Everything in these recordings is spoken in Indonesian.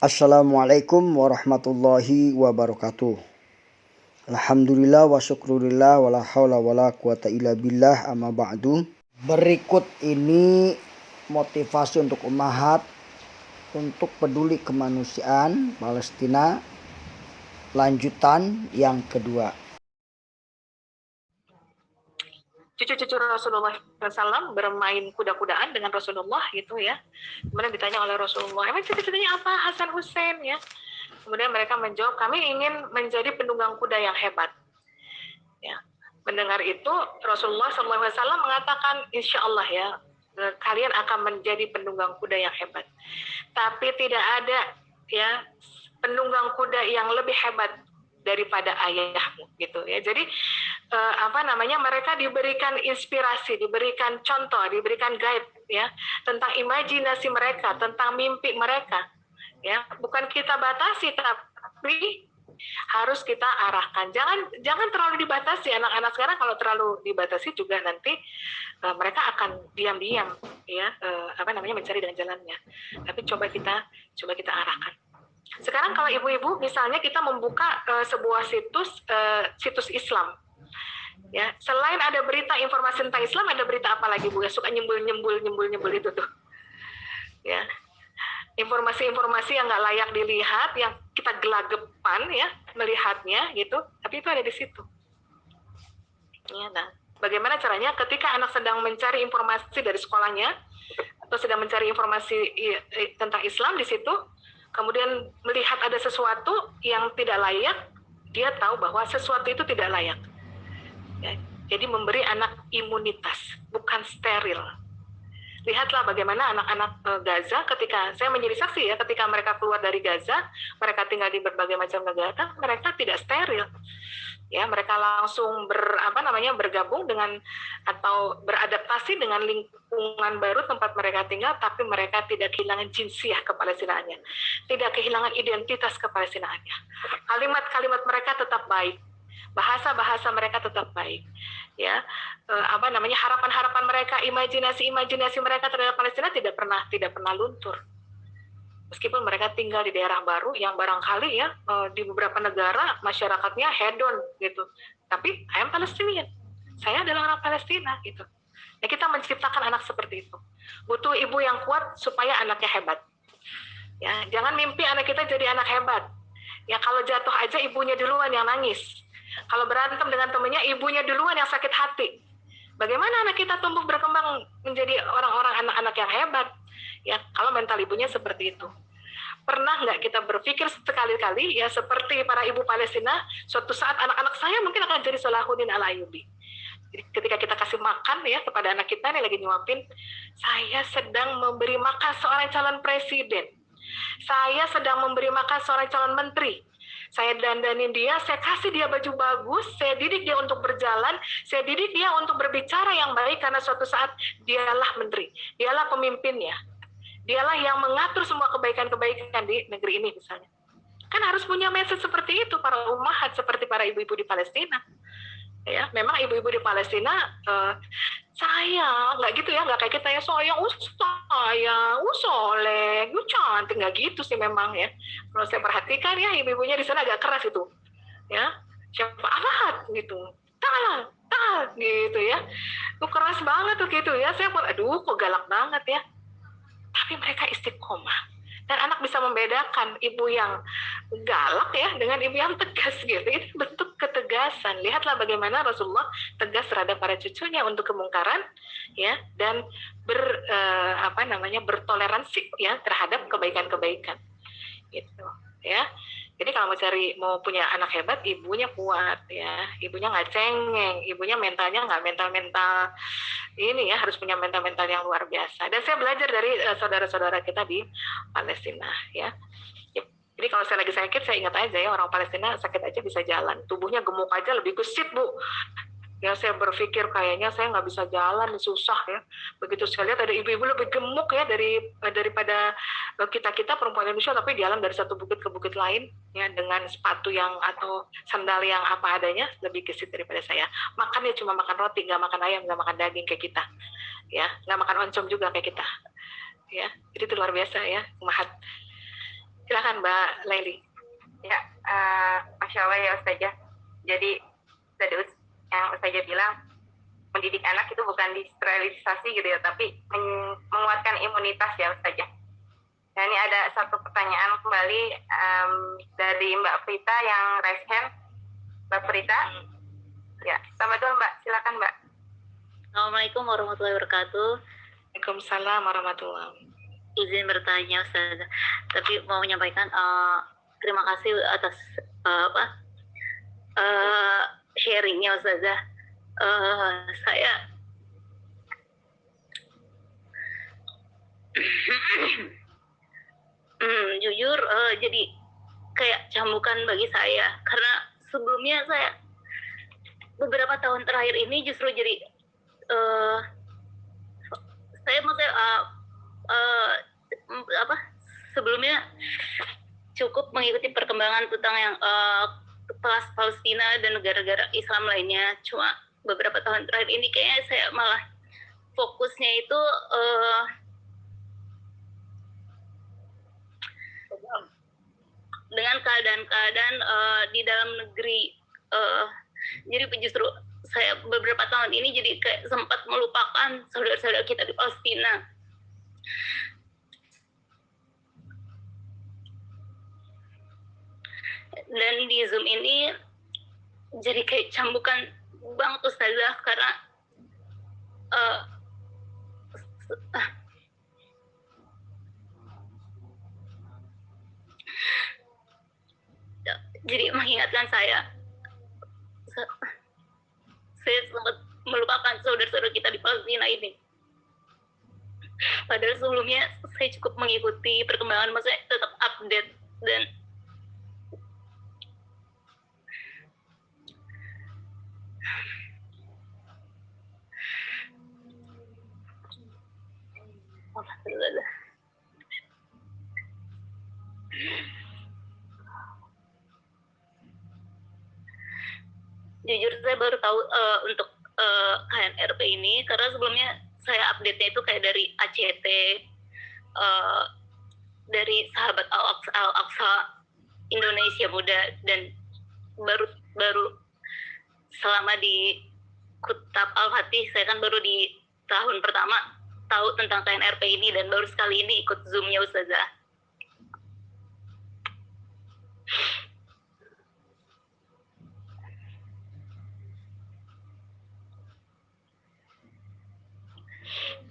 Assalamualaikum warahmatullahi wabarakatuh. Alhamdulillah wa syukurillah wa la haula wa la quwata illa billah amma ba'du. Berikut ini motivasi untuk ummahat untuk peduli kemanusiaan Palestina, lanjutan yang kedua. Cucu-cucu Rasulullah SAW bermain kuda-kudaan dengan Rasulullah gitu ya. Kemudian ditanya oleh Rasulullah, emang cita-citanya apa Hasan Hussein ya? Kemudian mereka menjawab, kami ingin menjadi penunggang kuda yang hebat. Ya. Mendengar itu Rasulullah SAW mengatakan, insya Allah ya, kalian akan menjadi penunggang kuda yang hebat. Tapi tidak ada ya penunggang kuda yang lebih hebat daripada ayahmu gitu ya. Jadi mereka diberikan inspirasi, diberikan contoh, diberikan guide ya tentang imajinasi mereka, tentang mimpi mereka. Ya, bukan kita batasi tapi harus kita arahkan. Jangan terlalu dibatasi. Anak-anak sekarang kalau terlalu dibatasi juga nanti mereka akan diam-diam ya mencari dengan jalannya. Tapi coba kita arahkan. Sekarang kalau ibu-ibu misalnya kita membuka sebuah situs Islam. Ya, selain ada berita informasi tentang Islam, ada berita apa lagi Bu? Ya, suka nyembul itu tuh. Ya. Informasi-informasi yang nggak layak dilihat, yang kita gelagapan ya melihatnya gitu, tapi itu ada di situ. Ya, nah, bagaimana caranya ketika anak sedang mencari informasi dari sekolahnya atau sedang mencari informasi tentang Islam di situ, kemudian melihat ada sesuatu yang tidak layak, dia tahu bahwa sesuatu itu tidak layak. Ya, jadi memberi anak imunitas, bukan steril. Lihatlah bagaimana anak-anak Gaza ketika saya menjadi saksi ya, ketika mereka keluar dari Gaza, mereka tinggal di berbagai macam negara, mereka tidak steril. Ya, mereka langsung bergabung dengan atau beradaptasi dengan lingkungan baru tempat mereka tinggal, tapi mereka tidak kehilangan jinsiah kepalestinaannya, tidak kehilangan identitas kepalestinaannya. Kalimat-kalimat mereka tetap baik, bahasa-bahasa mereka tetap baik. Ya, harapan-harapan mereka, imajinasi mereka terhadap Palestina tidak pernah luntur. Meskipun mereka tinggal di daerah baru yang barangkali ya di beberapa negara masyarakatnya hedon gitu, tapi I am Palestinian, saya adalah orang Palestina gitu. Ya, kita menciptakan anak seperti itu. Butuh ibu yang kuat supaya anaknya hebat. Ya, jangan mimpi anak kita jadi anak hebat. Ya, kalau jatuh aja ibunya duluan yang nangis. Kalau berantem dengan temannya, ibunya duluan yang sakit hati. Bagaimana anak kita tumbuh berkembang menjadi orang-orang anak-anak yang hebat? Ya, kalau mental ibunya seperti itu. Pernah nggak kita berpikir sekali-kali ya seperti para ibu Palestina, suatu saat anak-anak saya mungkin akan jadi Salahuddin Al-Ayyubi. Jadi ketika kita kasih makan ya kepada anak kita nih lagi nyuapin, saya sedang memberi makan seorang calon presiden. Saya sedang memberi makan seorang calon menteri. Saya dandanin dia, saya kasih dia baju bagus, saya didik dia untuk berjalan, saya didik dia untuk berbicara yang baik karena suatu saat dialah menteri, dialah pemimpinnya, dialah yang mengatur semua kebaikan-kebaikan di negeri ini misalnya. Kan harus punya message seperti itu para ummahat, seperti para ibu-ibu di Palestina. Ya, memang ibu-ibu di Palestina sayang, nggak gitu ya, nggak kayak kita ya sayang, soleh, cantik, nggak gitu sih memang ya. Kalau saya perhatikan ya ibu-ibunya di sana agak keras itu, ya siapa Ahmad gitu, tak gitu ya, tuh keras banget tuh gitu ya. Saya aduh kok galak banget ya, tapi mereka istiqomah. Dan anak bisa membedakan ibu yang galak ya dengan ibu yang tegas gitu. Itu bentuk ketegasan. Lihatlah bagaimana Rasulullah tegas terhadap para cucunya untuk kemungkaran ya, dan bertoleransi ya terhadap kebaikan-kebaikan. Gitu ya. Jadi kalau mau punya anak hebat, ibunya kuat ya, ibunya nggak cengeng, ibunya mentalnya nggak mental ini ya, harus punya mental yang luar biasa. Dan saya belajar dari saudara-saudara kita di Palestina ya. Jadi kalau saya lagi sakit, saya ingat aja ya, orang Palestina sakit aja bisa jalan, tubuhnya gemuk aja lebih gesit Bu. Ya, saya berpikir kayaknya saya nggak bisa jalan, susah ya. Begitu saya lihat ada ibu-ibu lebih gemuk ya daripada kita perempuan Indonesia, tapi jalan dari satu bukit ke bukit lain ya dengan sepatu yang atau sandal yang apa adanya, lebih gesit daripada saya. Makannya cuma makan roti, nggak makan ayam, nggak makan daging kayak kita, ya nggak makan oncom juga kayak kita, ya. Jadi itu luar biasa ya, mahat. silakan Mbak Laili. Ya, Masya Allah ya Ustazah. Jadi tadi yang Ustazah bilang, mendidik anak itu bukan disterilisasi gitu ya, tapi menguatkan imunitas ya Ustazah. Nah ini ada satu pertanyaan kembali dari Mbak Prita yang raise hand. Mbak Prita, ya, selamat dulu Mbak, silakan Mbak. Assalamualaikum warahmatullahi wabarakatuh. Waalaikumsalam warahmatullahi. Izin bertanya Ustaz, tapi mau menyampaikan terima kasih atas sharingnya Ustazah. Saya jujur jadi kayak cambukan bagi saya, karena sebelumnya saya beberapa tahun terakhir ini justru jadi saya maksudnya sebelumnya cukup mengikuti perkembangan tentang yang Palestina dan negara-negara Islam lainnya. Cuma beberapa tahun terakhir ini kayaknya saya malah fokusnya itu dengan keadaan-keadaan di dalam negeri. Jadi justru saya beberapa tahun ini jadi kayak sempat melupakan saudara-saudara kita di Palestina. Dan di Zoom ini jadi kayak cambukan banget Ustazah, karena jadi mengingatkan saya sempat melupakan saudara-saudara kita di Palestina ini. Padahal sebelumnya saya cukup mengikuti perkembangan, maksudnya tetap update dan jujur saya baru tahu untuk KNRP ini karena sebelumnya saya update-nya itu kayak dari ACT, dari sahabat Al-Aqsa Indonesia Muda, dan baru selama di Kutab Al-Fatih saya kan baru di tahun pertama tahu tentang KNRP ini, dan baru sekali ini ikut Zoom-nya Ustazah.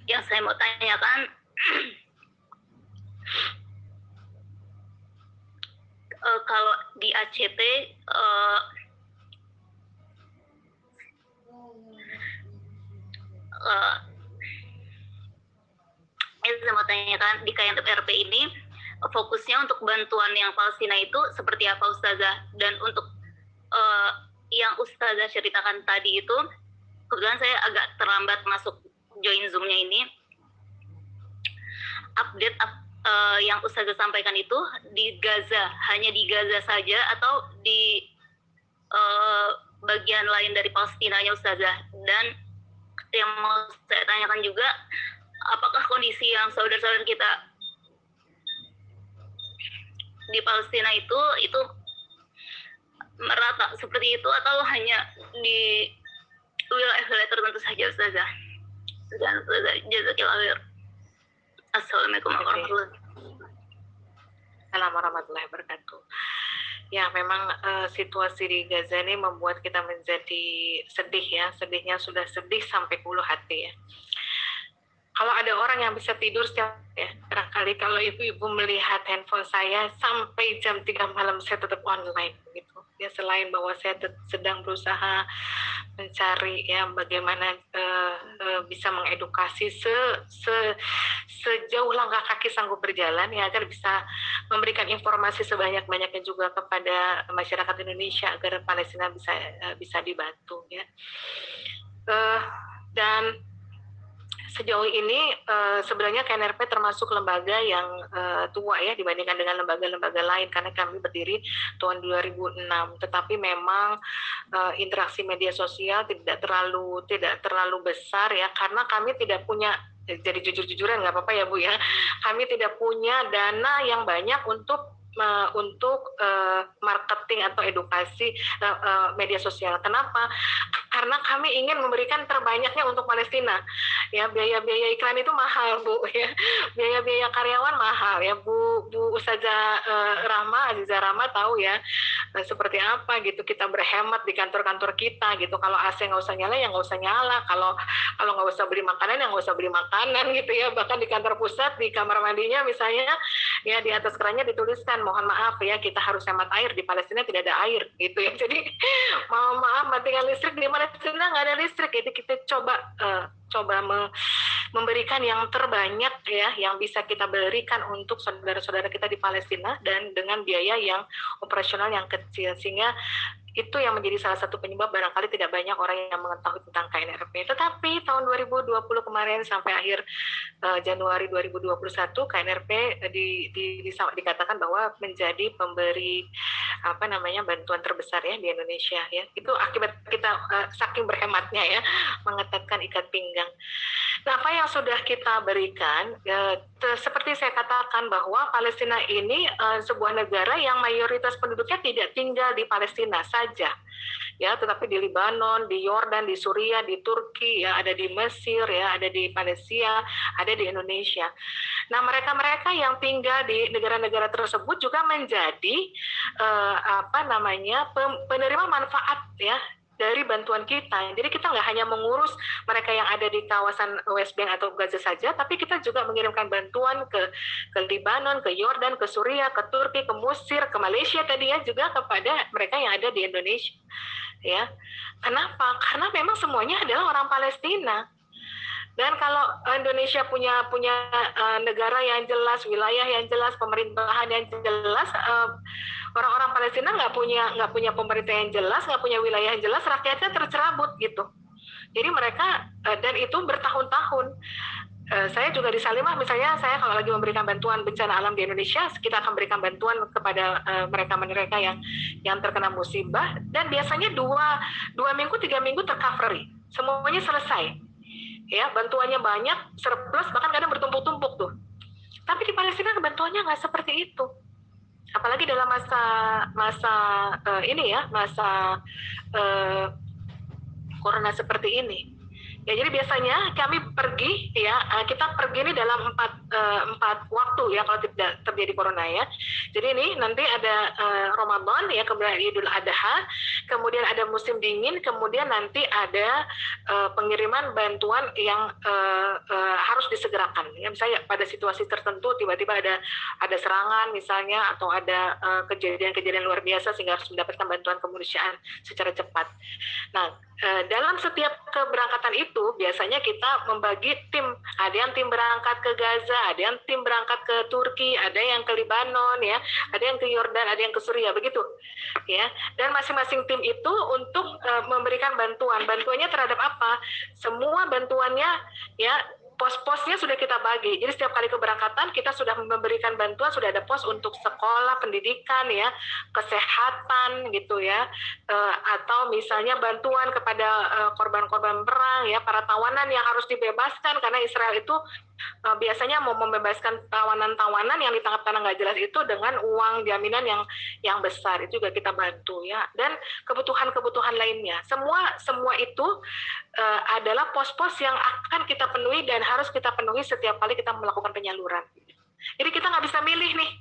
Yang saya mau tanyakan, kalau di ACT saya mau tanyakan di KNRP ini fokusnya untuk bantuan yang Palestina itu seperti apa Ustazah? Dan untuk yang Ustazah ceritakan tadi itu, kebetulan saya agak terlambat masuk join Zoom-nya ini. Update yang Ustazah sampaikan itu di Gaza, hanya di Gaza saja atau di bagian lain dari Palestina-nya Ustazah? Dan yang mau saya tanyakan juga, apakah kondisi yang saudara-saudara kita di Palestina itu merata seperti itu atau hanya di wilayah-wilayah tertentu saja Ustazah? Dan Jazakillah khair. Assalamualaikum warahmatullahi wabarakatuh. Ya, memang situasi di Gaza ini membuat kita menjadi sedih ya. Sedihnya sudah sedih sampai ulu hati ya. Kalau ada orang yang bisa tidur setiap ya, barangkali kalau ibu-ibu melihat handphone saya sampai jam 3 malam saya tetap online gitu. Ya, selain bahwa saya sedang berusaha mencari ya bagaimana bisa mengedukasi sejauh langkah kaki sanggup berjalan ya, agar bisa memberikan informasi sebanyak-banyaknya juga kepada masyarakat Indonesia agar Palestina bisa dibantu ya. Dan sejauh ini sebenarnya KNRP termasuk lembaga yang tua ya dibandingkan dengan lembaga-lembaga lain, karena kami berdiri tahun 2006. Tetapi memang interaksi media sosial tidak terlalu besar ya, karena kami tidak punya, jadi jujur-jujuran nggak apa-apa ya Bu ya, kami tidak punya dana yang banyak untuk untuk marketing atau edukasi media sosial. Kenapa? Karena kami ingin memberikan terbanyaknya untuk Palestina. Ya, biaya-biaya iklan itu mahal, Bu. Ya, biaya-biaya karyawan mahal. Ya, Bu Ustazah Aziza Rahma tahu ya seperti apa gitu. Kita berhemat di kantor-kantor kita gitu. Kalau AC nggak usah nyala, ya nggak usah nyala. Kalau nggak usah beli makanan, ya nggak usah beli makanan gitu ya. Bahkan di kantor pusat, di kamar mandinya misalnya, ya di atas kerannya dituliskan, mohon maaf ya, kita harus hemat air, di Palestina tidak ada air gitu ya. Jadi mohon maaf, matikan listrik, di Palestina nggak ada listrik. Jadi kita coba memberikan yang terbanyak ya, yang bisa kita berikan untuk saudara-saudara kita di Palestina, dan dengan biaya yang operasional yang kecil, sehingga itu yang menjadi salah satu penyebab barangkali tidak banyak orang yang mengetahui tentang KNRP. Tetapi tahun 2020 kemarin sampai akhir Januari 2021, KNRP dikatakan bahwa menjadi pemberi bantuan terbesar ya di Indonesia ya. Itu akibat kita saking berhematnya ya, mengetatkan ikat pinggang. Nah, apa yang sudah kita berikan, seperti saya katakan bahwa Palestina ini sebuah negara yang mayoritas penduduknya tidak tinggal di Palestina saja, ya, tetapi di Libanon, di Yordan, di Suriah, di Turki, ya, ada di Mesir, ya, ada di Malaysia, ada di Indonesia. Nah, mereka-mereka yang tinggal di negara-negara tersebut juga menjadi penerima manfaat ya dari bantuan kita. Jadi kita nggak hanya mengurus mereka yang ada di kawasan West Bank atau Gaza saja, tapi kita juga mengirimkan bantuan ke Libanon, ke Yordan, ke Suriah, ke Turki, ke Mesir, ke Malaysia tadi ya, juga kepada mereka yang ada di Indonesia. Ya, kenapa? Karena memang semuanya adalah orang Palestina. Dan kalau Indonesia punya negara yang jelas, wilayah yang jelas, pemerintahan yang jelas, orang-orang Palestina nggak punya pemerintah yang jelas, nggak punya wilayah yang jelas, rakyatnya tercerabut gitu. Jadi mereka dan itu bertahun-tahun. Saya juga di Salimah misalnya, saya kalau lagi memberikan bantuan bencana alam di Indonesia, kita akan berikan bantuan kepada mereka-mereka yang terkena musibah, dan biasanya 2 minggu 3 minggu tercovery, semuanya selesai. Ya, bantuannya banyak, surplus, bahkan kadang bertumpuk-tumpuk tuh. Tapi di Palestina bantuannya nggak seperti itu. Apalagi dalam masa corona seperti ini. Ya, jadi biasanya kami pergi ya, kita pergi ini dalam 4 waktu ya kalau tidak terjadi corona ya. Jadi ini nanti ada Ramadan ya, kemudian Idul Adha, kemudian ada musim dingin, kemudian nanti ada pengiriman bantuan yang harus disegerakan. Ya, misalnya pada situasi tertentu tiba-tiba ada serangan misalnya, atau ada kejadian-kejadian luar biasa sehingga harus mendapatkan bantuan kemanusiaan secara cepat. Nah, dalam setiap keberangkatan itu biasanya kita membagi tim. Ada yang tim berangkat ke Gaza, ada yang tim berangkat ke Turki, ada yang ke Libanon ya, ada yang ke Yordan, ada yang ke Suriah, begitu ya. Dan masing-masing tim itu untuk memberikan bantuan. Bantuannya terhadap apa? Semua bantuannya ya, pos-posnya sudah kita bagi. Jadi setiap kali keberangkatan kita sudah memberikan bantuan, sudah ada pos untuk sekolah, pendidikan ya, kesehatan gitu ya, atau misalnya bantuan kepada korban-korban perang ya, para tawanan yang harus dibebaskan, karena Israel itu biasanya mau membebaskan tawanan-tawanan yang ditangkap karena nggak jelas itu dengan uang jaminan yang besar, itu juga kita bantu ya. Dan kebutuhan-kebutuhan lainnya, semua itu adalah pos-pos yang akan kita penuhi dan harus kita penuhi setiap kali kita melakukan penyaluran. Jadi kita nggak bisa milih nih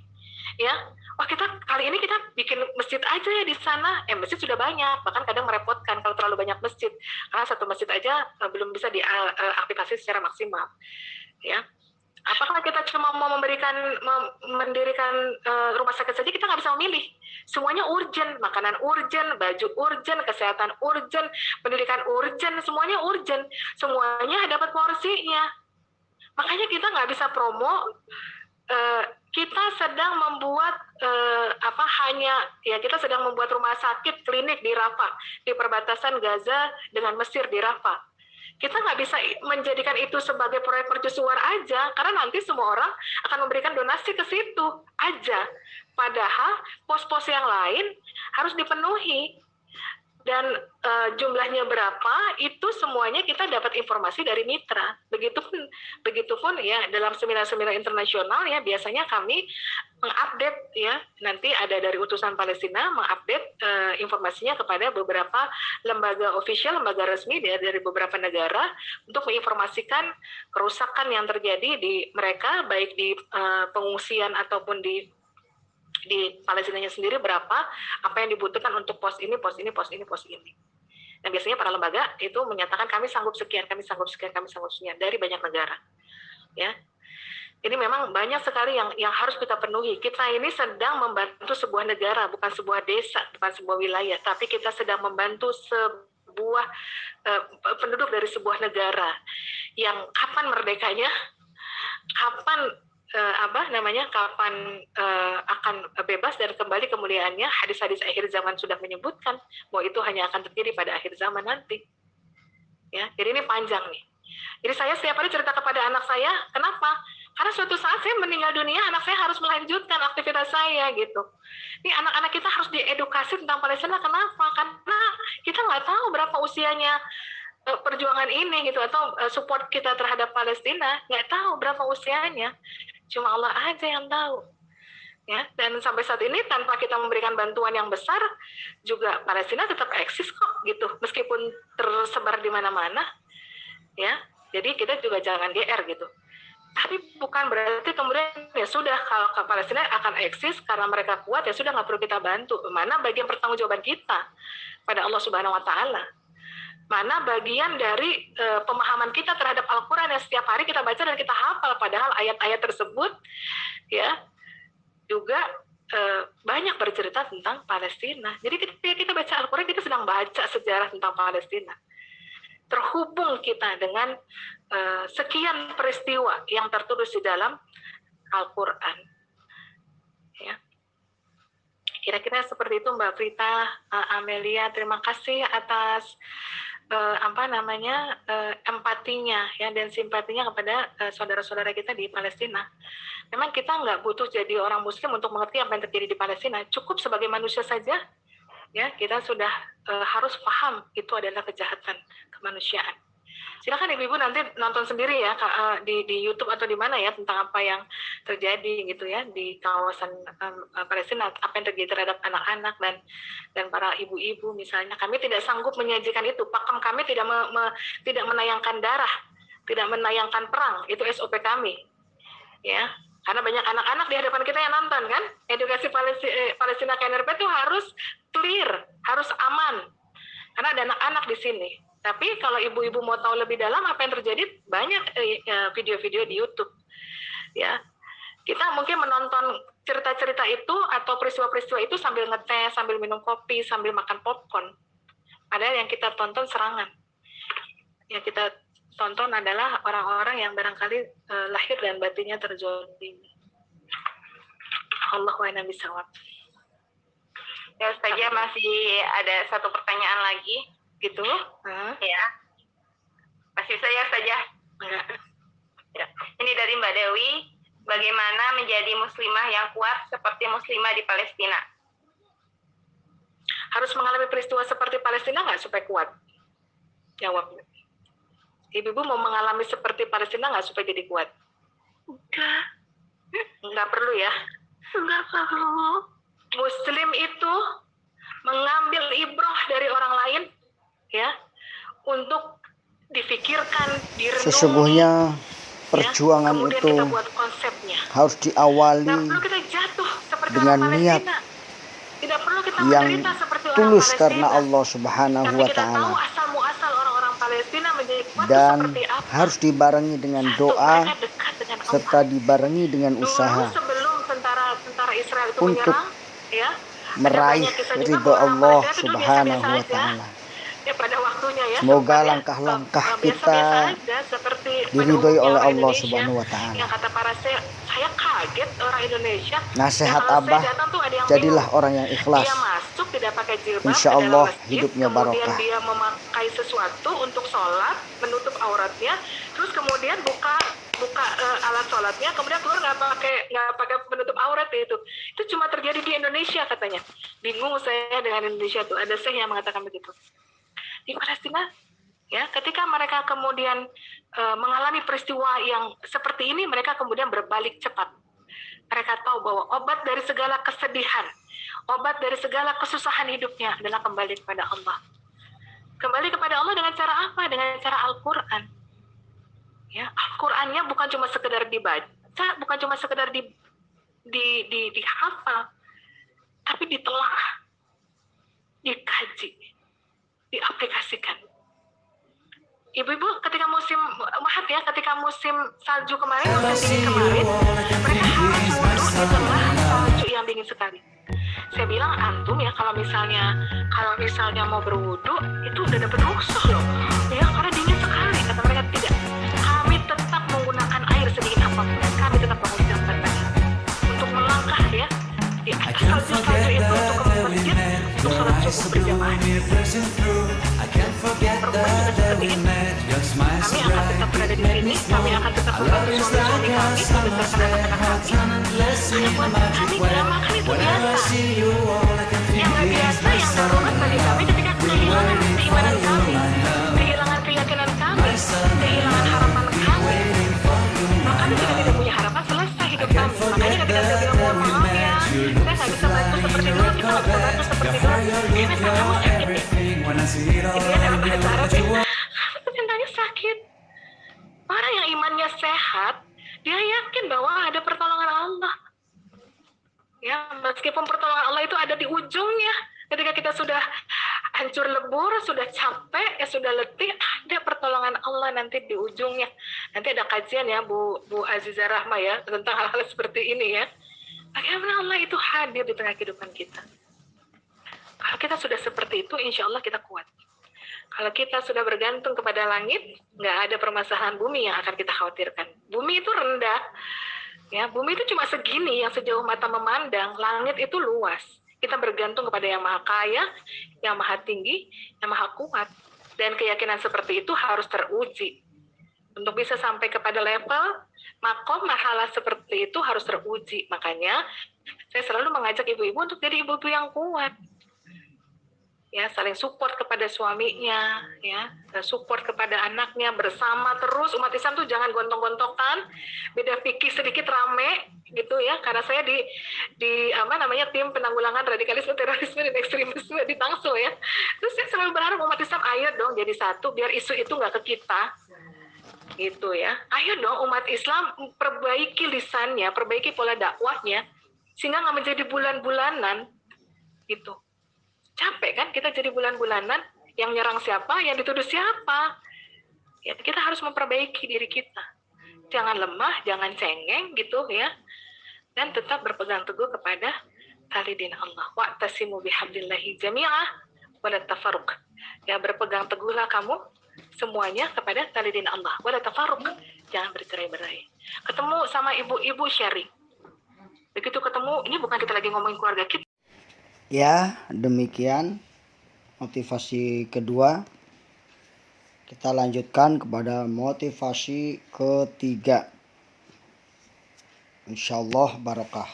ya, wah kita kali ini kita bikin masjid aja ya di sana, masjid sudah banyak, bahkan kadang merepotkan kalau terlalu banyak masjid, karena satu masjid aja belum bisa diaktifasi secara maksimal ya. Apakah kita cuma mau mendirikan rumah sakit saja? Kita nggak bisa memilih. Semuanya urgent, makanan urgent, baju urgent, kesehatan urgent, pendidikan urgent, semuanya urgent. Semuanya dapat porsinya. Makanya kita nggak bisa promo. Kita sedang membuat kita sedang membuat rumah sakit klinik di Rafah, di perbatasan Gaza dengan Mesir di Rafah. Kita nggak bisa menjadikan itu sebagai proyek mercusuar aja, karena nanti semua orang akan memberikan donasi ke situ aja. Padahal pos-pos yang lain harus dipenuhi. dan jumlahnya berapa itu semuanya kita dapat informasi dari mitra. Begitupun ya dalam seminar-seminar internasional ya biasanya kami mengupdate ya, nanti ada dari utusan Palestina mengupdate informasinya kepada beberapa lembaga official, lembaga resmi dari beberapa negara untuk menginformasikan kerusakan yang terjadi di mereka, baik di pengungsian ataupun di Palestinanya sendiri berapa, apa yang dibutuhkan untuk pos ini. Dan biasanya para lembaga itu menyatakan kami sanggup sekian dari banyak negara. Ya. Ini memang banyak sekali yang harus kita penuhi. Kita ini sedang membantu sebuah negara, bukan sebuah desa, bukan sebuah wilayah, tapi kita sedang membantu sebuah penduduk dari sebuah negara yang kapan merdekanya, kapan kapan akan bebas dan kembali kemuliaannya. Hadis-hadis akhir zaman sudah menyebutkan bahwa itu hanya akan terjadi pada akhir zaman nanti. Ya, jadi ini panjang nih. Jadi saya setiap hari cerita kepada anak saya, kenapa? Karena suatu saat saya meninggal dunia, anak saya harus melanjutkan aktivitas saya gitu. Ini anak-anak kita harus diedukasi tentang Palestina. Kenapa? Karena kita nggak tahu berapa usianya perjuangan ini gitu, atau support kita terhadap Palestina, nggak tahu berapa usianya. Cuma Allah aja yang tahu. Ya, dan sampai saat ini tanpa kita memberikan bantuan yang besar juga Palestina tetap eksis kok gitu, meskipun tersebar di mana-mana. Ya, jadi kita juga jangan GR gitu. Tapi bukan berarti kemudian ya sudah kalau Palestina akan eksis karena mereka kuat ya sudah nggak perlu kita bantu. Mana bagian pertanggungjawaban kita pada Allah Subhanahu Wa Taala? Mana bagian dari pemahaman kita terhadap Al-Quran yang setiap hari kita baca dan kita hafal, padahal ayat-ayat tersebut ya juga banyak bercerita tentang Palestina. Jadi ketika kita baca Al-Quran, kita sedang baca sejarah tentang Palestina. Terhubung kita dengan sekian peristiwa yang tertulis di dalam Al-Quran. Ya. Kira-kira seperti itu Mbak Prita, Amelia, terima kasih atas empatinya ya dan simpatinya kepada saudara-saudara kita di Palestina. Memang kita nggak butuh jadi orang Muslim untuk mengerti apa yang terjadi di Palestina. Cukup sebagai manusia saja, ya kita sudah harus paham itu adalah kejahatan kemanusiaan. Silakan ibu-ibu nanti nonton sendiri ya di YouTube atau di mana ya tentang apa yang terjadi gitu ya di kawasan Palestina, apa yang terjadi terhadap anak-anak dan para ibu-ibu misalnya. Kami tidak sanggup menyajikan itu. Pakem kami tidak menayangkan darah, tidak menayangkan perang. Itu SOP kami. Ya, karena banyak anak-anak di hadapan kita yang nonton kan. Edukasi Palestina KNRP itu harus clear, harus aman. Karena ada anak-anak di sini. Tapi kalau ibu-ibu mau tahu lebih dalam apa yang terjadi, banyak video-video di YouTube. Ya, kita mungkin menonton cerita-cerita itu atau peristiwa-peristiwa itu sambil ngeteh, sambil minum kopi, sambil makan popcorn. Padahal yang kita tonton serangan. Yang kita tonton adalah orang-orang yang barangkali lahir dan batinnya terzolimi. Allahu a'lam bishawab. Ya Ustazah, masih ada satu pertanyaan lagi. Gitu? Ya. Masih saya saja. Ya. Ini dari Mbak Dewi. Bagaimana menjadi muslimah yang kuat seperti muslimah di Palestina? Harus mengalami peristiwa seperti Palestina nggak supaya kuat? Jawab. Ibu-ibu mau mengalami seperti Palestina nggak supaya jadi kuat? Enggak. Nggak perlu ya? Enggak perlu. Muslim itu mengambil ibrah dari orang lain, ya, untuk difikirkan, direnungi. Sesungguhnya perjuangan ya, itu kita buat konsepnya. harus diawali kita jatuh seperti dengan orang niat tidak perlu kita yang menderita seperti tulus orang karena Palestina. Allah Subhanahu wa Ta'ala, Tahu asal-muasal orang-orang Palestina menjadi kuat dan seperti apa. harus dibarengi dengan doa serta dibarengi dengan usaha sebelum tentara Israel itu untuk menyerang, ya, meraih ridho Allah Subhanahu wa Ta'ala. Ya, pada waktunya ya. Semoga langkah-langkah kita diridhoi oleh Allah Subhanahu wa Ta'ala. Yang kata para saya kaget orang Indonesia. Nasihat Abah, jadilah orang yang ikhlas. Dia masuk tidak pakai jilbab. Insya Allah hidupnya barokah. Kemudian dia memakai sesuatu untuk sholat, menutup auratnya, terus kemudian buka buka alat sholatnya, kemudian keluar nggak pakai penutup aurat itu cuma terjadi di Indonesia katanya. Bingung saya dengan Indonesia tuh, ada syekh yang mengatakan begitu. Di Palestina ya, ketika mereka kemudian mengalami peristiwa yang seperti ini, mereka kemudian berbalik cepat. Mereka tahu bahwa obat dari segala kesedihan, obat dari segala kesusahan hidupnya adalah kembali kepada Allah. Kembali kepada Allah dengan cara apa? Dengan cara Al-Quran. Ya, Al-Qurannya bukan cuma sekedar dibaca, bukan cuma sekedar dihafal, tapi ditelaah, dikaji, diaplikasikan. Ibu-ibu ketika musim ketika musim salju kemarin, musim dingin kemarin, mereka harus wudhu di tengah salju yang dingin sekali. Saya bilang antum ya, kalau misalnya mau berwudhu itu udah dapat rukhsah loh ya, karena dingin sekali. Kata mereka tidak, kami tetap menggunakan air sedingin apapun, kami tetap menggunakan tadi untuk melangkah ya di atas salju itu, untuk ke masjid, untuk sholat subuh berjamaah. Perempuan juga seperti itu. Kami akan tetap berada di sini, kami akan tetap membantu suami-suami kami, membesarkan anak-anak kami. Anak buat kami dalam makan itu biasa. Yang nggak biasa, yang darurat bagi kami ketika kehilangan keimanan kami, kehilangan keyakinan kami, kehilangan harapan kami. Maka kami juga tidak punya harapan selesai hidup kami. Makanya ketika saya bilang mohon maaf ya, saya nggak bisa bantu seperti dulu, kita nggak bisa bantu seperti dulu. Ini kamu sakit ya. Gitu ya, dalam bahasa Arab ya. Cintanya sakit. Orang yang imannya sehat, dia yakin bahwa ada pertolongan Allah. Ya, meskipun pertolongan Allah itu ada di ujungnya. Ketika kita sudah hancur lebur, sudah capek, ya sudah letih, ada pertolongan Allah nanti di ujungnya. Nanti ada kajian ya Bu Azizah Rahma ya tentang hal-hal seperti ini ya. Bagaimana Allah itu hadir di tengah kehidupan kita. Kalau kita sudah seperti itu, insya Allah kita kuat. Kalau kita sudah bergantung kepada langit, nggak ada permasalahan bumi yang akan kita khawatirkan. Bumi itu rendah, ya. Bumi itu cuma segini, yang sejauh mata memandang. Langit itu luas. Kita bergantung kepada yang maha kaya, yang maha tinggi, yang maha kuat. Dan keyakinan seperti itu harus teruji. Untuk bisa sampai kepada level makom mahalah seperti itu harus teruji. Makanya saya selalu mengajak ibu-ibu untuk jadi ibu-ibu yang kuat. Ya, saling support kepada suaminya, ya, support kepada anaknya, bersama terus. Umat Islam tuh jangan gontok-gontokan, beda fikih sedikit rame gitu ya. Karena saya di tim penanggulangan radikalisme, terorisme dan ekstremisme di Tangsel ya. Terus saya selalu berharap umat Islam ayo dong jadi satu biar isu itu nggak ke kita. Gitu ya. Ayo dong umat Islam perbaiki lisannya, perbaiki pola dakwahnya sehingga nggak menjadi bulan-bulanan gitu. Capek kan kita jadi bulan-bulanan, yang nyerang siapa, yang dituduh siapa. Ya, kita harus memperbaiki diri kita. Jangan lemah, jangan cengeng gitu ya. Dan tetap berpegang teguh kepada tali din Allah. Wa'tasimu bihablillahi jami'ah wa la tafarruq. Ya, berpegang teguhlah kamu semuanya kepada tali din Allah. Wa la tafarruq. Jangan bercerai-berai. Ketemu sama ibu-ibu sharing. Begitu ketemu, ini bukan kita lagi ngomongin keluarga kita. Ya, demikian motivasi kedua. Kita lanjutkan kepada motivasi ketiga. Insyaallah barokah.